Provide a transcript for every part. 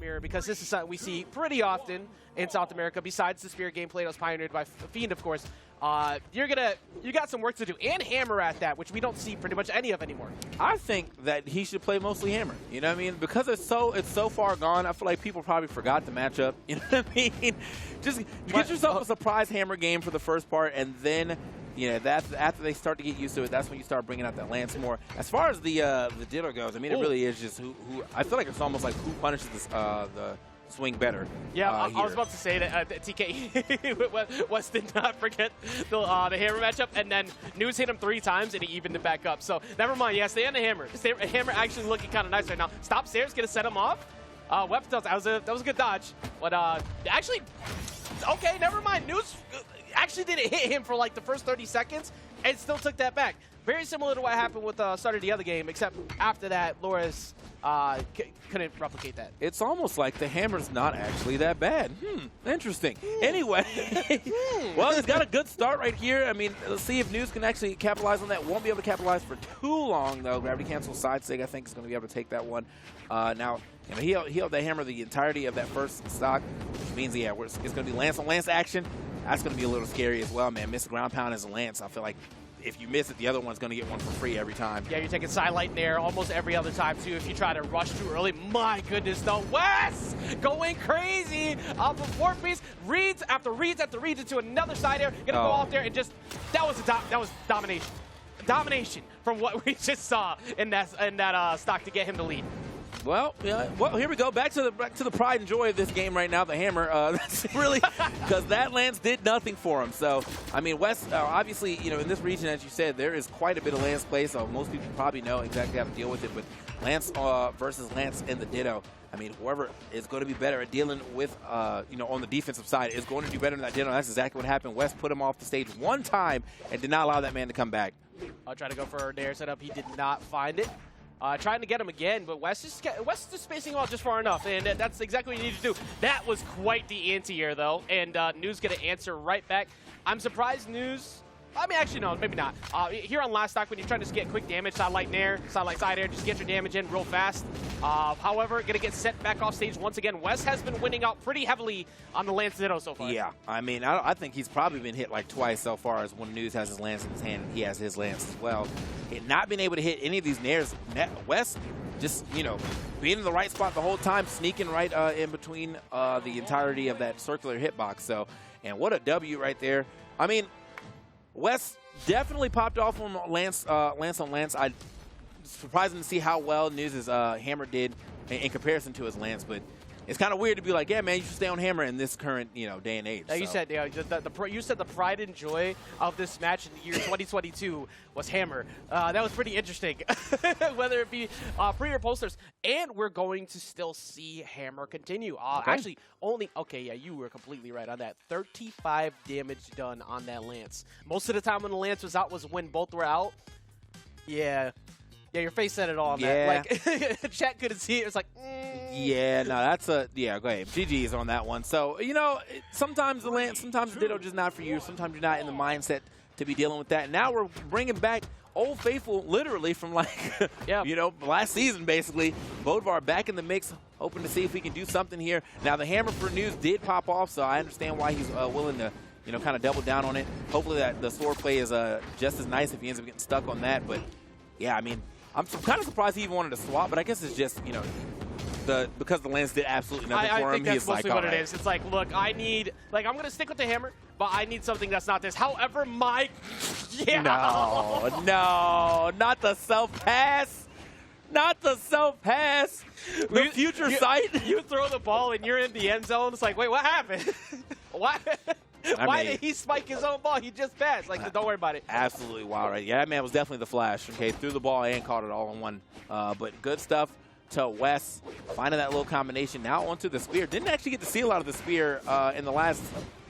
mirror, because this is something we see pretty often in South America, besides the spear gameplay that was pioneered by Fiend, of course. You got some work to do, and Hammer at that, which we don't see pretty much any of anymore. I think that he should play mostly Hammer. You know what I mean? Because it's so far gone. I feel like people probably forgot the matchup. You know what I mean? Just get yourself a surprise Hammer game for the first part, and then after they start to get used to it, that's when you start bringing out that Lance more. As far as the Ditto goes, I mean, it really is just who. I feel like it's almost like who punishes this, the swing better. Yeah, I was about to say that TK Wess did not forget the Hammer matchup, and then Neuz hit him 3 times and he evened it back up. So never mind. Yeah, stay on the Hammer. Hammer actually looking kind of nice right now. Stop stairs, gonna set him off. Weapon tells that was a good dodge, but actually, okay, never mind. Neuz actually didn't hit him for like the first 30 seconds and still took that back. Very similar to what happened with start of the other game, except after that, Loris couldn't replicate that. It's almost like the Hammer's not actually that bad. Interesting. Anyway, well, he's got a good start right here. I mean, let's see if Neuz can actually capitalize on that. Won't be able to capitalize for too long, though. Gravity cancel side sig, I think, is going to be able to take that one. Now, he held that Hammer the entirety of that first stock, which means, yeah, it's going to be Lance on Lance action. That's going to be a little scary as well, man. Miss ground pound as a Lance. I feel like if you miss it, the other one's going to get one for free every time. Yeah, you're taking Silent there almost every other time, too, if you try to rush too early. My goodness, though. Wess going crazy off of 4-piece. Reads after reads after reads into another side air. Going to go out there and just, that was domination. Domination from what we just saw in that stock to get him the lead. Well, yeah. Well, here we go. Back to the pride and joy of this game right now. The Hammer, that's really because that Lance did nothing for him. So, I mean, Wess, obviously, in this region, as you said, there is quite a bit of Lance play. So most people probably know exactly how to deal with it. But Lance versus Lance in the Ditto. I mean, whoever is going to be better at dealing with, on the defensive side is going to do better than that Ditto. That's exactly what happened. Wess put him off the stage one time and did not allow that man to come back. I'll try to go for a dare setup. He did not find it. Trying to get him again, but Wess is just spacing off just far enough, and that's exactly what you need to do. That was quite the anti-air, though, and Neuz going to answer right back. I'm surprised Neuz... I mean, actually, no, maybe not. Here on last stock, when you're trying to just get quick damage, side air, side air, just get your damage in real fast. However, going to get set back off stage once again. Wess has been winning out pretty heavily on the Lance Ditto so far. Yeah, I mean, I think he's probably been hit like twice so far as when Neuz has his Lance in his hand and he has his Lance as well. And not being able to hit any of these nairs, Wess just, being in the right spot the whole time, sneaking right in between the entirety of that circular hitbox. So, and what a W right there. I mean, Wess definitely popped off on Lance on Lance. I'm surprised to see how well Neuz's Hammer did in comparison to his Lance, but it's kind of weird to be like, yeah, man, you should stay on Hammer in this current, day and age. Like you said, you said the pride and joy of this match in the year 2022 was Hammer. That was pretty interesting, whether it be pre or posters. And we're going to still see Hammer continue. Actually, you were completely right on that. 35 damage done on that Lance. Most of the time when the Lance was out was when both were out. Yeah. Yeah, your face said it all, man. Like, chat couldn't see it. It's like, Yeah, no, that's go ahead. GG's on that one. So, sometimes the Lance, sometimes the Ditto just not for you. Sometimes you're not in the mindset to be dealing with that. And now we're bringing back Old Faithful, literally, from last season, basically. Bodvar back in the mix, hoping to see if we can do something here. Now, the Hammer for Neuz did pop off, so I understand why he's willing to, kind of double down on it. Hopefully that the sword play is just as nice if he ends up getting stuck on that. But, yeah, I mean, I'm kind of surprised he even wanted to swap, but I guess it's just, because the Lance did absolutely nothing for him. I think that's mostly what it is. It's like, look, I'm going to stick with the Hammer, but I need something that's not this. However, No, not the self-pass. Not the self-pass. The future sight. You throw the ball and you're in the end zone. It's like, wait, what happened? Why? Why did he spike his own ball? He just passed. Like, don't worry about it. Absolutely wild, right? Yeah, that man was definitely the Flash. Okay, threw the ball and caught it all in one. But good stuff to Wess, finding that little combination. Now onto the spear. Didn't actually get to see a lot of the spear in the last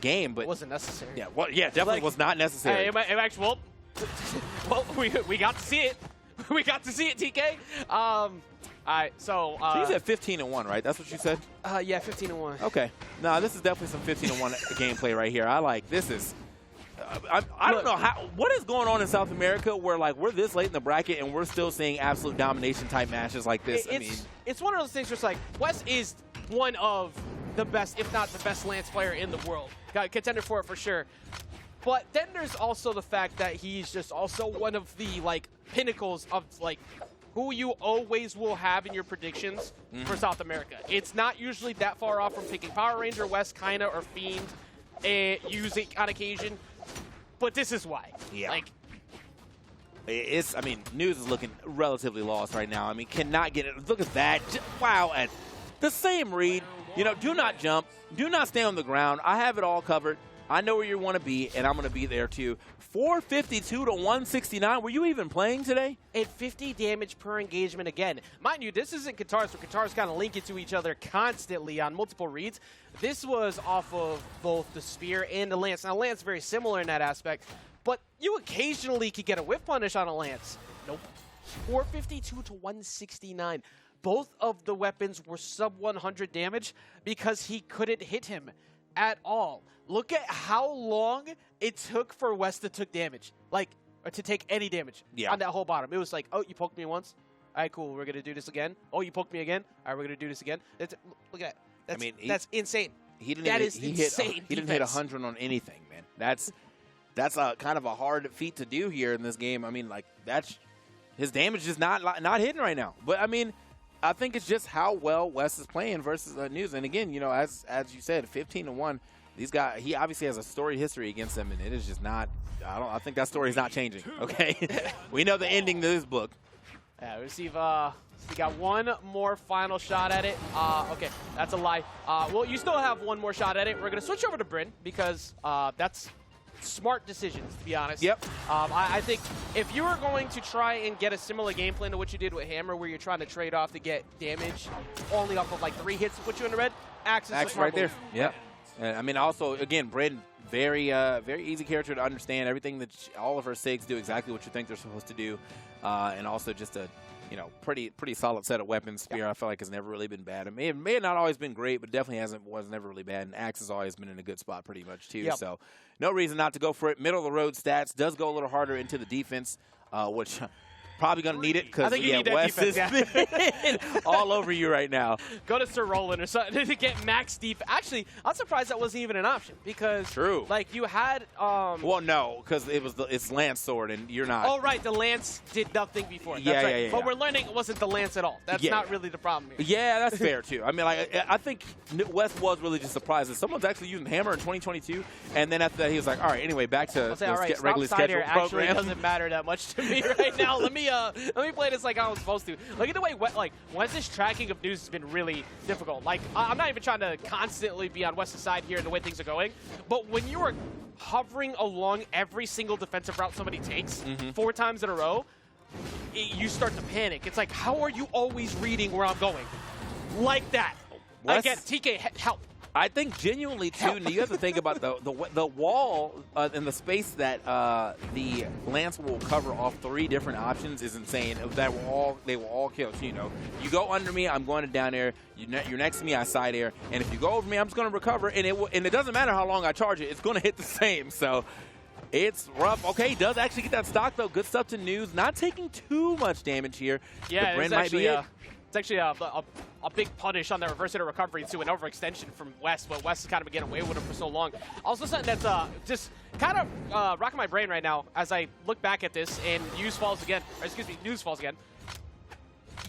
game, but it wasn't necessary. Yeah, definitely was not necessary. Well, we got to see it. We got to see it, TK. All right, so you said 15-1, right? That's what you said? Yeah, 15-1. Okay. No, this is definitely some 15-1 gameplay right here. I like this is. I don't know what is going on in South America where we're this late in the bracket and we're still seeing absolute domination type matches like this. It's one of those things where it's like Wess is one of the best, if not the best Lance player in the world. Got contender for it for sure. But then there's also the fact that he's just also one of the, like, pinnacles of, like, who you always will have in your predictions for South America. It's not usually that far off from picking Power Ranger, Wess, kinda, or Fiend, using on occasion. But this is why. Yeah. Like, I mean, Neuz is looking relatively lost right now. I mean, cannot get it. Look at that. Wow. At the same read. You know, do not jump. Do not stay on the ground. I have it all covered. I know where you want to be, and I'm going to be there too. 452 to 169. Were you even playing today? at 50 damage per engagement again. Mind you, this isn't Katars, so Katars kind of link it to each other constantly on multiple reads. This was off of both the Spear and the Lance. Now, Lance very similar in that aspect, but you occasionally could get a whiff punish on a Lance. Nope. 452 to 169. Both of the weapons were sub 100 damage because he couldn't hit him at all. Look at how long it took for Wess to take damage. Like, or to take any damage on that whole bottom. It was like, oh, you poked me once? All right, cool. We're going to do this again. Oh, you poked me again? All right, we're going to do this again. Look at that. That's, I mean, that's insane. He didn't hit 100 on anything, man. That's a kind of a hard feat to do here in this game. I mean, like, that's his damage is not hitting right now. But, I mean, I think it's just how well Wess is playing versus Neuz. And, again, you know, as you said, 15-1. These guys, he obviously has a storied history against them, and it is just not. I think that story is not changing. Okay, we know the ending to this book. Yeah, we got one more final shot at it. Okay, that's a lie. Well, you still have one more shot at it. We're gonna switch over to Bryn because that's smart decisions, to be honest. Yep. I think if you were going to try and get a similar game plan to what you did with Hammer, where you're trying to trade off to get damage only off of like 3 hits to put you in the red, Axe is Axe right there. Yep. I mean, also, again, Bryn, very easy character to understand. Everything that all of her SIGs do exactly what you think they're supposed to do, and also just a pretty solid set of weapons. Spear, I feel like has never really been bad. It may have not always been great, but definitely was never really bad. And Axe has always been in a good spot pretty much too. Yep. So no reason not to go for it. Middle of the road stats does go a little harder into the defense, which. Probably going to need it because Wess is all over you right now. Go to Sir Roland or something to get max deep. Actually, I'm surprised that wasn't even an option because like you had well, no, because it's Lance Sword and you're not. Oh, right. The Lance did nothing before. That's right. Yeah. But we're learning it wasn't the Lance at all. That's not really the problem here. Yeah, that's fair, too. I mean, like, I think Wess was really just surprised that someone's actually using Hammer in 2022, and then after that, he was like, all right, anyway, back to the regularly scheduled program. Actually doesn't matter that much to me right now. Let me play this like I was supposed to. Look at the way Wess's tracking of Neuz has been really difficult. Like, I'm not even trying to constantly be on Wess's side here and the way things are going, but when you are hovering along every single defensive route somebody takes 4 times in a row, you start to panic. It's like, how are you always reading where I'm going? Like that. I get TK, help. I think genuinely, too, and you have to think about the wall and the space that the Lance will cover off 3 different options is insane. They will all kill. So, you know, you go under me, I'm going down air. You're next to me, I side air. And if you go over me, I'm just going to recover. And it doesn't matter how long I charge it. It's going to hit the same. So it's rough. Okay, he does actually get that stock, though. Good stuff to Neuz. Not taking too much damage here. Yeah, it's actually it's actually a big punish on that reverse hitter recovery to an overextension from Wess, but Wess has kind of been getting away with it for so long. Also something that's just kind of rocking my brain right now as I look back at this and Neuz falls again.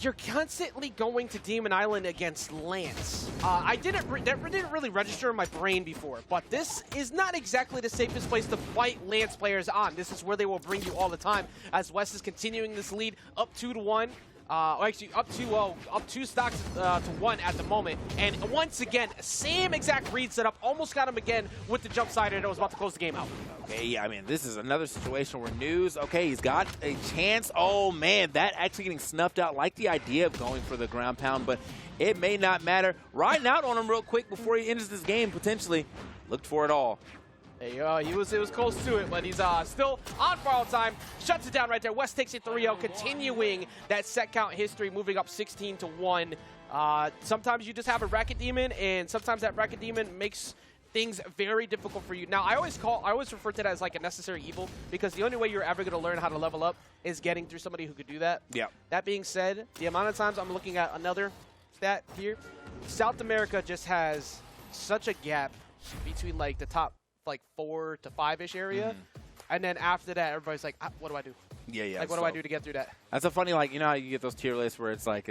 You're constantly going to Demon Island against Lance. That didn't really register in my brain before, but this is not exactly the safest place to fight Lance players on. This is where they will bring you all the time as Wess is continuing this lead up 2-1. Actually, up 2 stocks to 1 at the moment. And once again, same exact read setup. Almost got him again with the jump sider that was about to close the game out. Okay, yeah, I mean, this is another situation where Neuz, okay, he's got a chance. Oh, man, that actually getting snuffed out. Like the idea of going for the ground pound, but it may not matter. Riding out on him real quick before he enters this game, potentially. Looked for it all. There you go. It was close to it, but he's still on for all time. Shuts it down right there. Wess takes it 3-0, continuing that set count history, moving up 16-1. Sometimes you just have a Racket Demon, and sometimes that Racket Demon makes things very difficult for you. Now, I always refer to that as like a necessary evil, because the only way you're ever going to learn how to level up is getting through somebody who could do that. Yeah. That being said, the amount of times I'm looking at another stat here, South America just has such a gap between like the top like 4 to 5-ish area, and then after that, everybody's like, what do I do? Yeah. Like, what do I do to get through that? That's a funny, like, you know how you get those tier lists where it's like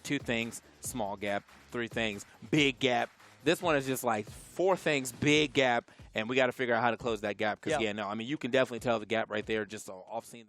2 things, small gap, 3 things, big gap. This one is just like 4 things, big gap, and we got to figure out how to close that gap. Because, yeah, no, I mean, you can definitely tell the gap right there just off scene.